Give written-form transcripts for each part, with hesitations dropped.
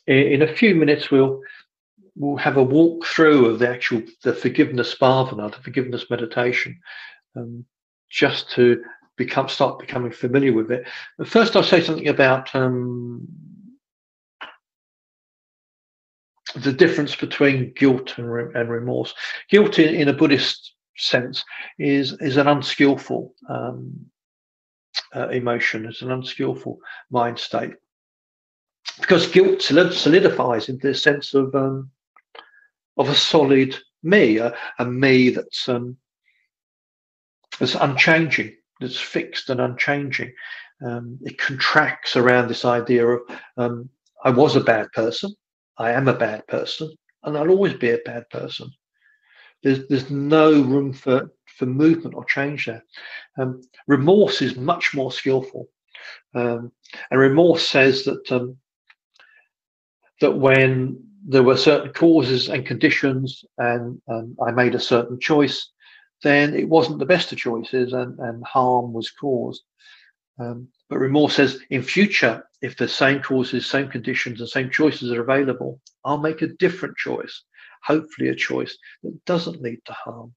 in a few minutes we'll have a walk through of the forgiveness bhavana, the forgiveness meditation, just to start becoming familiar with it. But first, I'll say something about the difference between guilt and remorse. Guilt, in a Buddhist sense, is an unskillful emotion. It's an unskillful mind state, because guilt solidifies into the sense of a solid me, a me that's unchanging, that's fixed and unchanging. It contracts around this idea of I was a bad person, I am a bad person, and I'll always be a bad person. There's no room for movement or change there. Remorse is much more skillful, and remorse says that that when there were certain causes and conditions, and I made a certain choice, then it wasn't the best of choices, and harm was caused. But remorse says, in future, if the same causes, same conditions, and same choices are available, I'll make a different choice, hopefully a choice that doesn't lead to harm.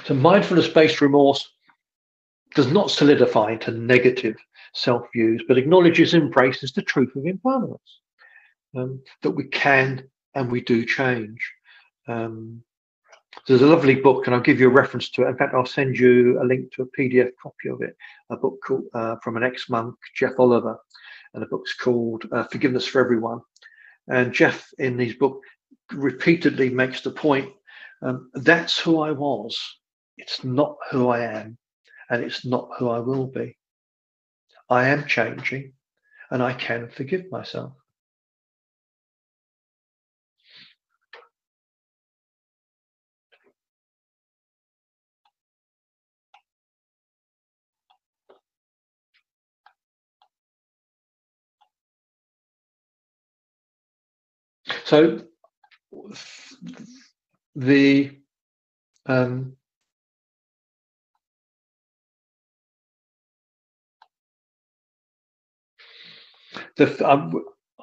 So mindfulness-based remorse does not solidify into negative self-views, but acknowledges and embraces the truth of impermanence, that we can and we do change. There's a lovely book, and I'll give you a reference to it. In fact, I'll send you a link to a PDF copy of it, a book called, from an ex-monk, Jeff Oliver, and the book's called Forgiveness for Everyone. And Jeff, in his book, repeatedly makes the point, that's who I was. It's not who I am, and it's not who I will be. I am changing, and I can forgive myself. So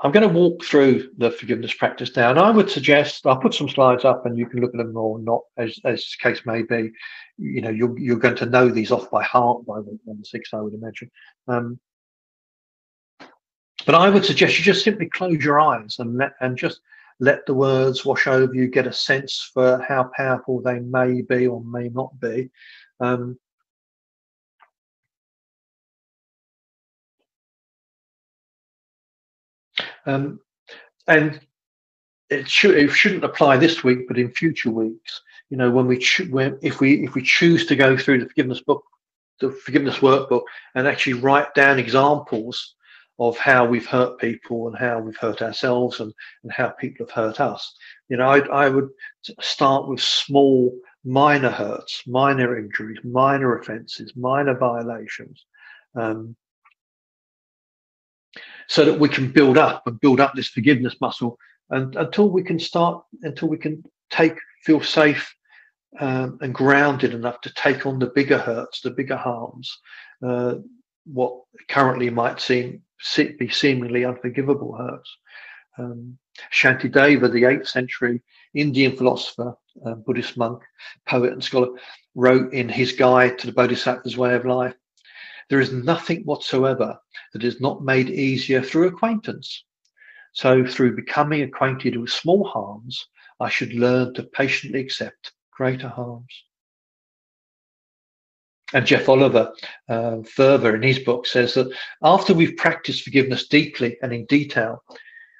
I'm going to walk through the forgiveness practice now, and I would suggest I'll put some slides up, and you can look at them or not, as the case may be. You know, you're going to know these off by heart by week 6, I would imagine. But I would suggest you just simply close your eyes and just let the words wash over you. Get a sense for how powerful they may be or may not be. And it shouldn't apply this week, but in future weeks. You know, if we choose to go through the forgiveness book, the forgiveness workbook, and actually write down examples of how we've hurt people and how we've hurt ourselves and how people have hurt us. You know, I would start with small, minor hurts, minor injuries, minor offences, minor violations, so that we can build up this forgiveness muscle, and until we can feel safe and grounded enough to take on the bigger hurts, the bigger harms, what currently might be seemingly unforgivable hurts. Shantideva, the 8th century Indian philosopher, Buddhist monk, poet and scholar, wrote in his guide to the Bodhisattva's way of life, "There is nothing whatsoever that is not made easier through acquaintance. So through becoming acquainted with small harms, I should learn to patiently accept greater harms." And Jeff Oliver, further in his book, says that after we've practiced forgiveness deeply and in detail,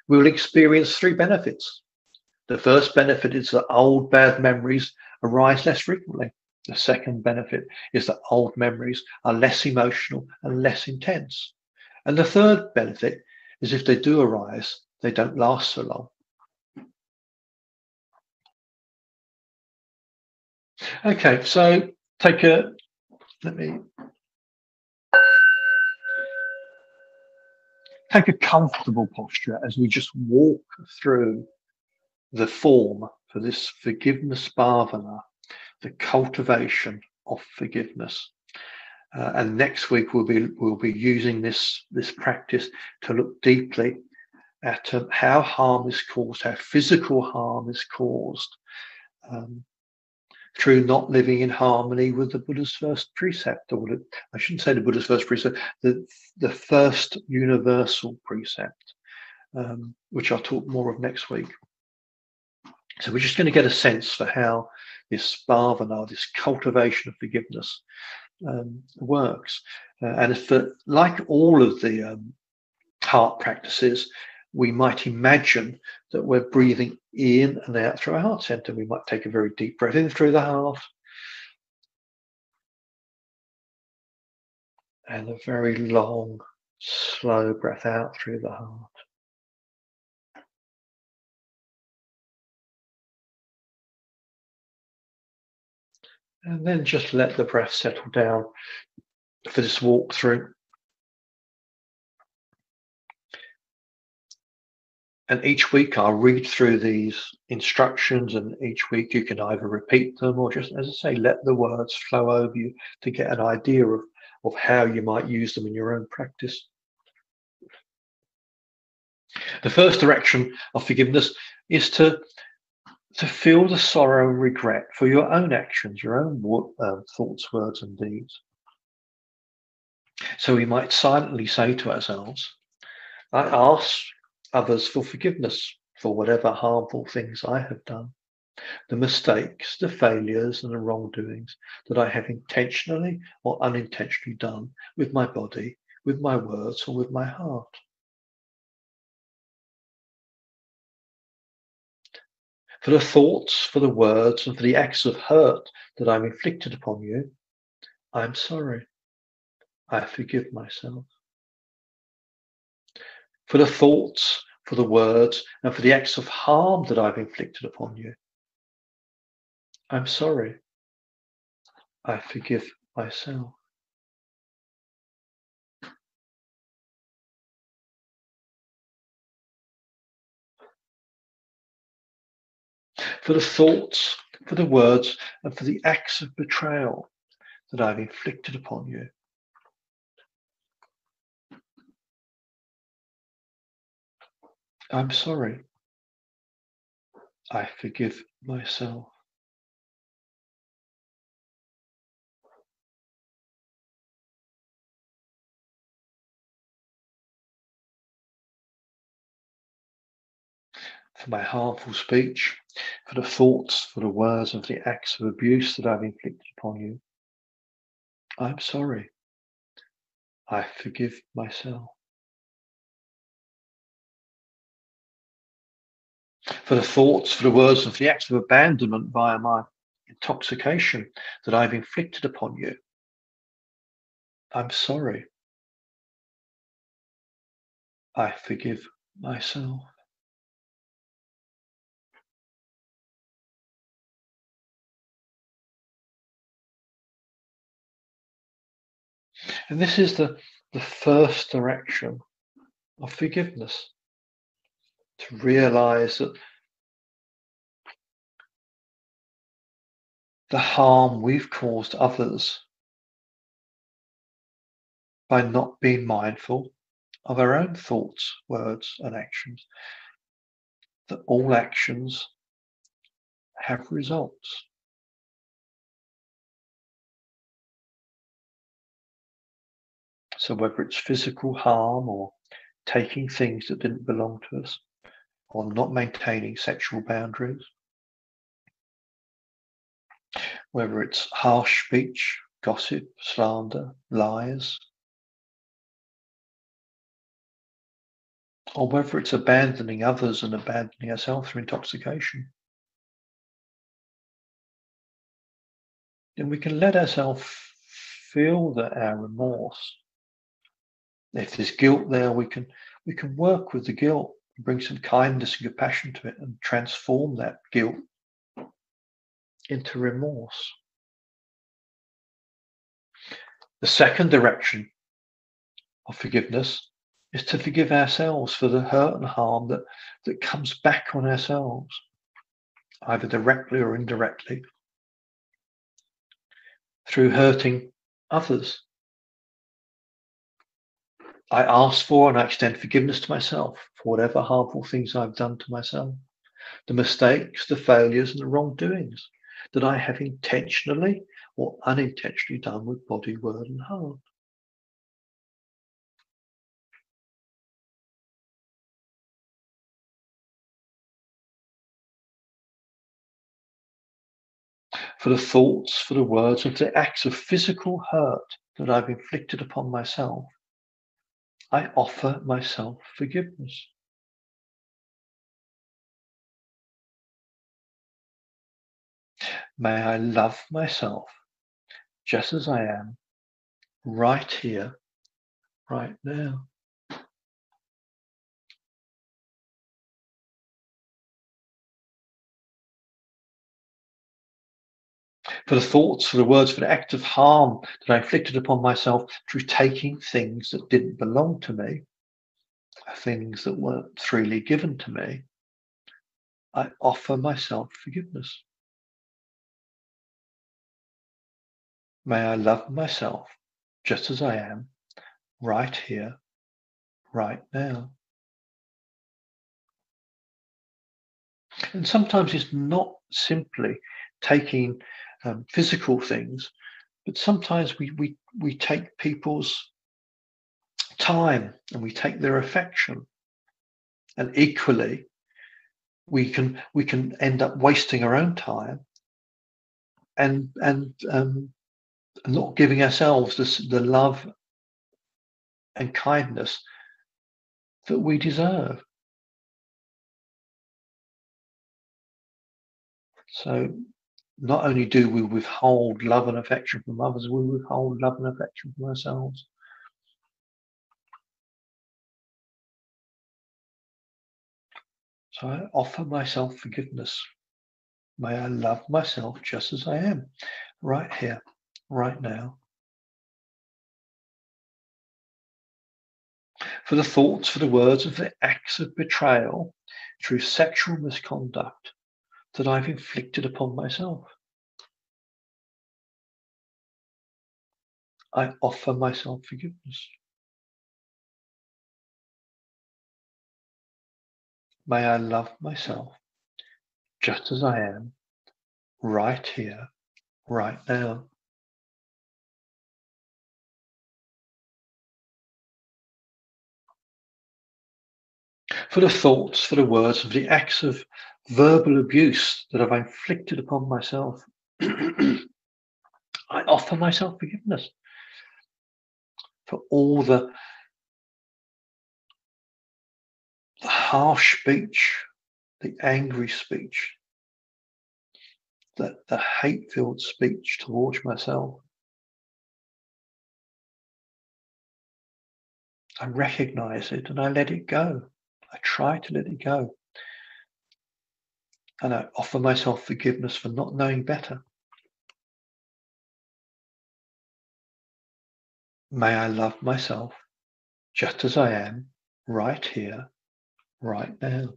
we will experience 3 benefits. The first benefit is that old bad memories arise less frequently. The second benefit is that old memories are less emotional and less intense. And the third benefit is if they do arise, they don't last so long. Okay, so take a comfortable posture as we just walk through the form for this forgiveness bhavana, the cultivation of forgiveness. And next week we'll be using this practice to look deeply at how harm is caused, how physical harm is caused through not living in harmony with the Buddha's first precept, or I shouldn't say the Buddha's first precept, the first universal precept, which I'll talk more of next week. So we're just going to get a sense for how this bhavana, this cultivation of forgiveness, works. And for, like all of the heart practices, we might imagine that we're breathing in and out through our heart center. We might take a very deep breath in through the heart and a very long, slow breath out through the heart. And then just let the breath settle down for this walkthrough. And each week I'll read through these instructions, and each week you can either repeat them or just, as I say, let the words flow over you to get an idea of how you might use them in your own practice. The first direction of forgiveness is to feel the sorrow and regret for your own actions, your own thoughts, words, and deeds. So we might silently say to ourselves, I ask others for forgiveness for whatever harmful things I have done, the mistakes, the failures, and the wrongdoings that I have intentionally or unintentionally done with my body, with my words, or with my heart. For the thoughts, for the words, and for the acts of hurt that I've inflicted upon you, I am sorry. I forgive myself. For the thoughts, for the words, and for the acts of harm that I've inflicted upon you, I'm sorry. I forgive myself. For the thoughts, for the words, and for the acts of betrayal that I've inflicted upon you, I'm sorry. I forgive myself. For my harmful speech, for the thoughts, for the words, and for the acts of abuse that I've inflicted upon you, I'm sorry. I forgive myself. For the thoughts, for the words, and for the acts of abandonment via my intoxication that I've inflicted upon you, I'm sorry. I forgive myself. And this is the first direction of forgiveness, to realize that the harm we've caused others by not being mindful of our own thoughts, words, and actions, that all actions have results. So whether it's physical harm, or taking things that didn't belong to us, or not maintaining sexual boundaries, whether it's harsh speech, gossip, slander, lies, or whether it's abandoning others and abandoning ourselves through intoxication, then we can let ourselves feel that our remorse. If there's guilt there, we can work with the guilt, bring some kindness and compassion to it, and transform that guilt into remorse. The second direction of forgiveness is to forgive ourselves for the hurt and harm that comes back on ourselves, either directly or indirectly, through hurting others. I ask for and I extend forgiveness to myself for whatever harmful things I've done to myself, the mistakes, the failures, and the wrongdoings that I have intentionally or unintentionally done with body, word, and heart. For the thoughts, for the words, and for the acts of physical hurt that I've inflicted upon myself, I offer myself forgiveness. May I love myself just as I am, right here, right now. For the thoughts, for the words, for the act of harm that I inflicted upon myself through taking things that didn't belong to me, things that weren't freely given to me, I offer myself forgiveness. May I love myself just as I am, right here, right now. And sometimes it's not simply taking physical things, but sometimes we take people's time and we take their affection. And equally, we can end up wasting our own time and not giving ourselves the love and kindness that we deserve. So not only do we withhold love and affection from others, we withhold love and affection from ourselves. So I offer myself forgiveness. May I love myself just as I am, right here, right now. For the thoughts, for the words, and for the acts of betrayal through sexual misconduct that I've inflicted upon myself, I offer myself forgiveness. May I love myself just as I am, right here, right now. For the thoughts, for the words, and for the acts of verbal abuse that I've inflicted upon myself, I offer myself forgiveness for all the harsh speech, the angry speech, the hate-filled speech towards myself. I recognize it and I let it go. I try to let it go. And I offer myself forgiveness for not knowing better. May I love myself just as I am, right here, right now.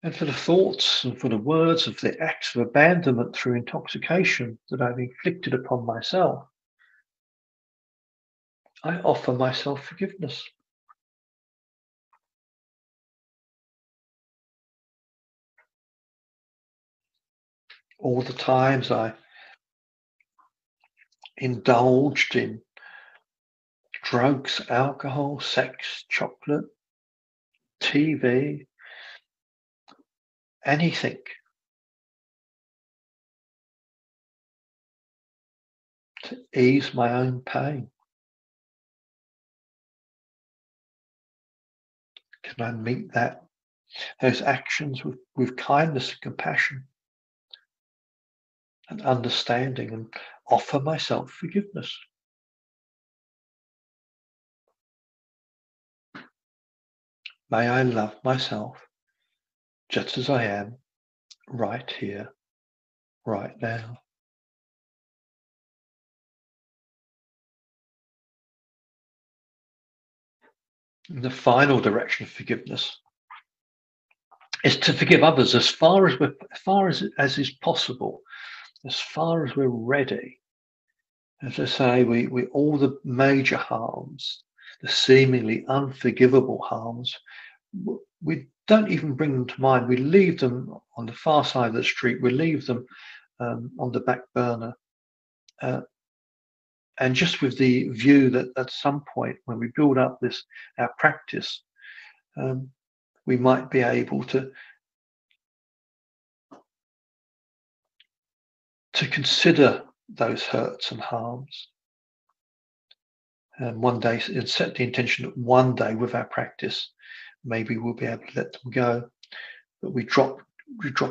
And for the thoughts and for the words of the acts of abandonment through intoxication that I've inflicted upon myself, I offer myself forgiveness. All the times I indulged in drugs, alcohol, sex, chocolate, TV, anything to ease my own pain. Can I meet those actions with kindness and compassion and understanding and offer myself forgiveness? May I love myself just as I am, right here, right now. And the final direction of forgiveness is to forgive others as far as is possible, as far as we're ready. As I say, we all the major harms, the seemingly unforgivable harms, we don't even bring them to mind. We leave them on the far side of the street. We leave them on the back burner. And just with the view that at some point, when we build up our practice, we might be able to consider those hurts and harms. And one day, and set the intention that one day with our practice, maybe we'll be able to let them go. But we drop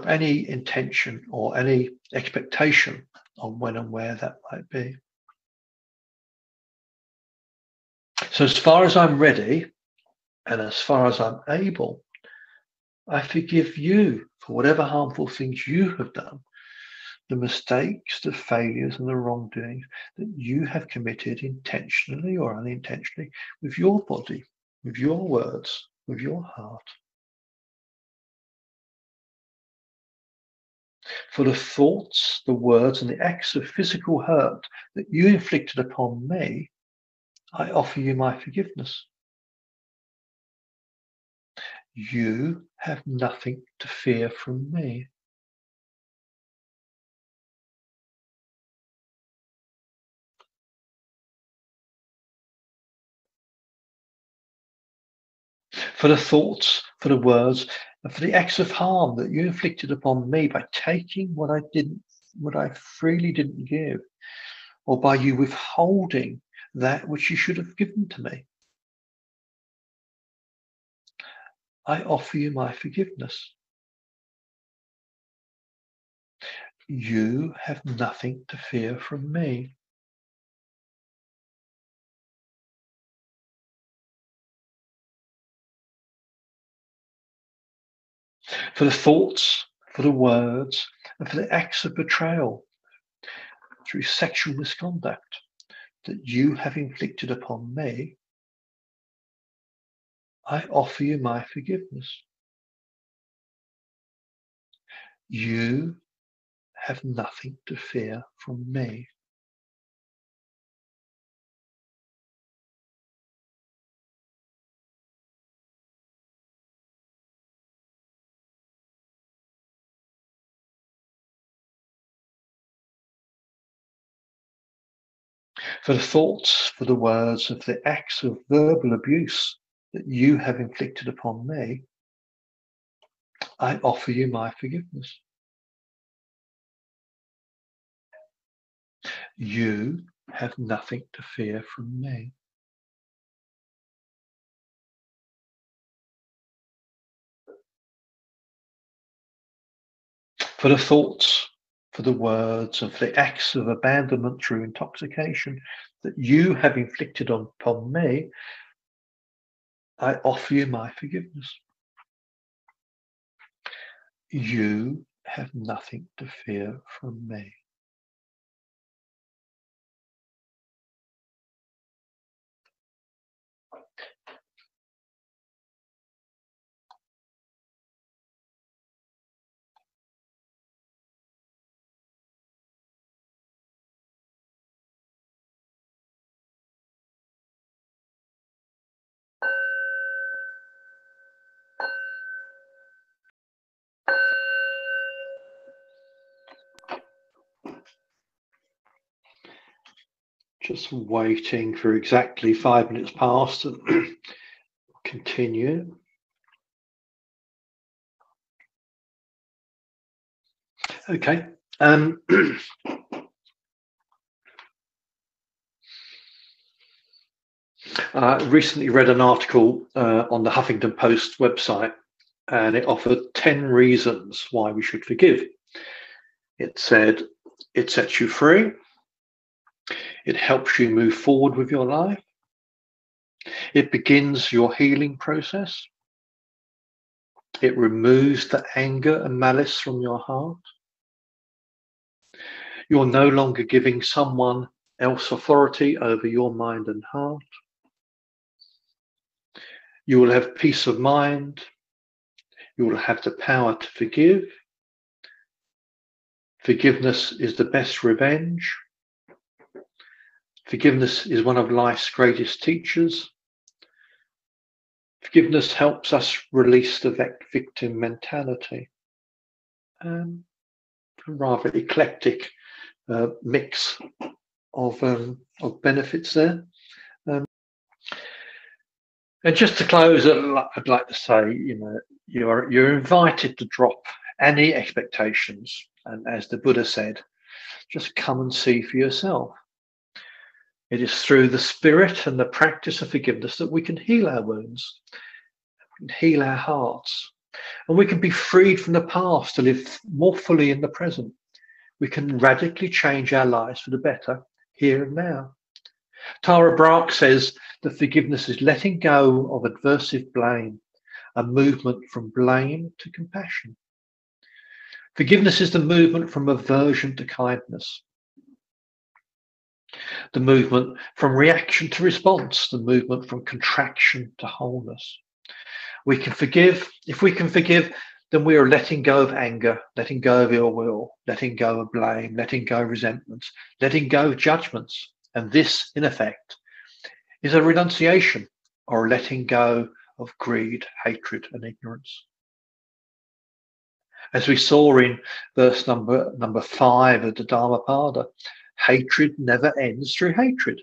any intention or any expectation on when and where that might be. So as far as I'm ready, and as far as I'm able, I forgive you for whatever harmful things you have done, the mistakes, the failures, and the wrongdoings that you have committed intentionally or unintentionally with your body, with your words, with your heart. For the thoughts, the words, and the acts of physical hurt that you inflicted upon me, I offer you my forgiveness. You have nothing to fear from me. For the thoughts, for the words, and for the acts of harm that you inflicted upon me by taking what I freely didn't give, or by you withholding that which you should have given to me. I offer you my forgiveness. You have nothing to fear from me. For the thoughts, for the words, and for the acts of betrayal through sexual misconduct that you have inflicted upon me, I offer you my forgiveness. You have nothing to fear from me. For the thoughts, for the words, and for the acts of verbal abuse that you have inflicted upon me, I offer you my forgiveness. You have nothing to fear from me. For the thoughts, for the words, and for the acts of abandonment through intoxication that you have inflicted upon me, I offer you my forgiveness. You have nothing to fear from me. Just waiting for exactly 5 minutes past and continue. Okay. I recently read an article on the Huffington Post website, and it offered 10 reasons why we should forgive. It said it sets you free. It helps you move forward with your life. It begins your healing process. It removes the anger and malice from your heart. You're no longer giving someone else authority over your mind and heart. You will have peace of mind. You will have the power to forgive. Forgiveness is the best revenge. Forgiveness is one of life's greatest teachers. Forgiveness helps us release the victim mentality. A rather eclectic mix of benefits there. And just to close, I'd like to say, you're invited to drop any expectations, and as the Buddha said, just come and see for yourself. It is through the spirit and the practice of forgiveness that we can heal our wounds, we can heal our hearts, and we can be freed from the past to live more fully in the present. We can radically change our lives for the better here and now. Tara Brach says that forgiveness is letting go of adversive blame, a movement from blame to compassion. Forgiveness is the movement from aversion to kindness, the movement from reaction to response, the movement from contraction to wholeness. We can forgive. If we can forgive, then we are letting go of anger, letting go of ill will, letting go of blame, letting go of resentments, letting go of judgments. And this, in effect, is a renunciation or letting go of greed, hatred, and ignorance. As we saw in verse number 5 of the Dhammapada, hatred never ends through hatred.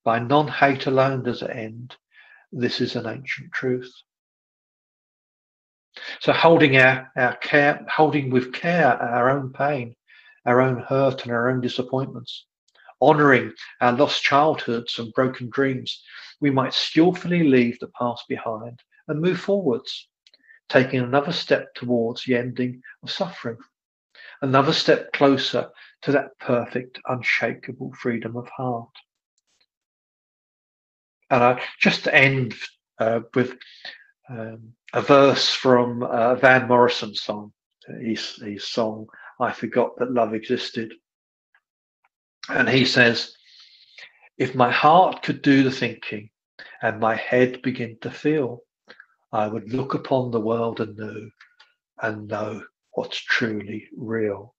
By non-hate alone does it end. This is an ancient truth. So holding with care our own pain, our own hurt, and our own disappointments, honouring our lost childhoods and broken dreams, we might skillfully leave the past behind and move forwards, taking another step towards the ending of suffering, another step closer to that perfect, unshakable freedom of heart. And just to end with a verse from Van Morrison's song, his song, I Forgot That Love Existed. And he says, if my heart could do the thinking and my head begin to feel, I would look upon the world anew and know what's truly real.